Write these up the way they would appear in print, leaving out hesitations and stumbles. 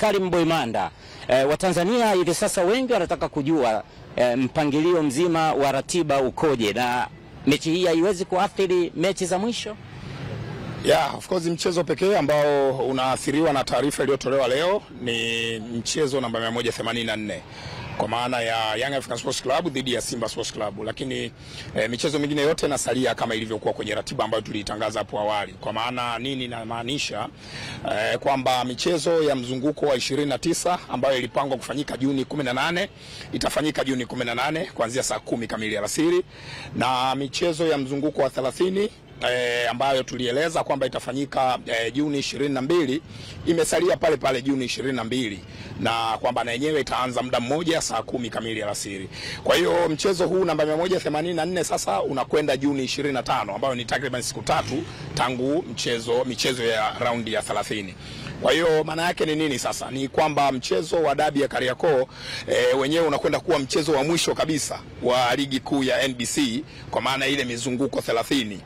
Karim Boimanda, Watanzania hivi sasa wengi wanataka kujua mpangilio mzima wa ratiba ukoje, na mechi hii haiwezi kuathiri mechi za mwisho? Yeah, of course mchezo pekee ambao unaathiriwa na taarifa iliyotolewa leo ni mchezo namba 184 kwa maana ya Young African Sports Club dhidi ya Simba Sports Club, lakini michezo mingine yote inasalia kama ilivyokuwa kwenye ratiba ambayo tuliitangaza hapo awali. Kwa maana nini inamaanisha? Kwamba michezo ya mzunguko wa 29 ambayo ilipangwa kufanyika Juni 18 itafanyika Juni 18 kuanzia saa 10 kamili alasiri, na michezo ya mzunguko wa 30 ambayo tulieleza kwamba itafanyika Juni 22 imesalia pale pale Juni 22, na kwamba na yenyewe itaanza muda mmoja saa 10 kamili alasiri. Kwa hiyo mchezo huu namba 184 sasa unakwenda Juni 25, ambayo ni takriban siku 3 tangu michezo ya raundi ya 30. Kwa hiyo maana yake ni nini sasa? Ni kwamba mchezo wa dabi ya Kariakoo wenyewe unakwenda kuwa mchezo wa mwisho kabisa wa ligi kuu ya NBC, kwa maana ile mizunguko 30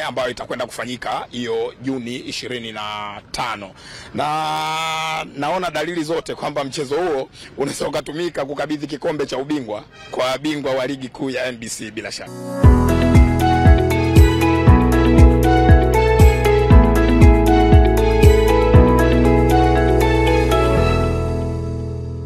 ambayo itakwenda kufanyika hiyo Juni 25. Na naona dalili zote kwamba mchezo huo unaweza kutumika kukabidhi kikombe cha ubingwa kwa bingwa wa ligi kuu ya NBC bila shaka.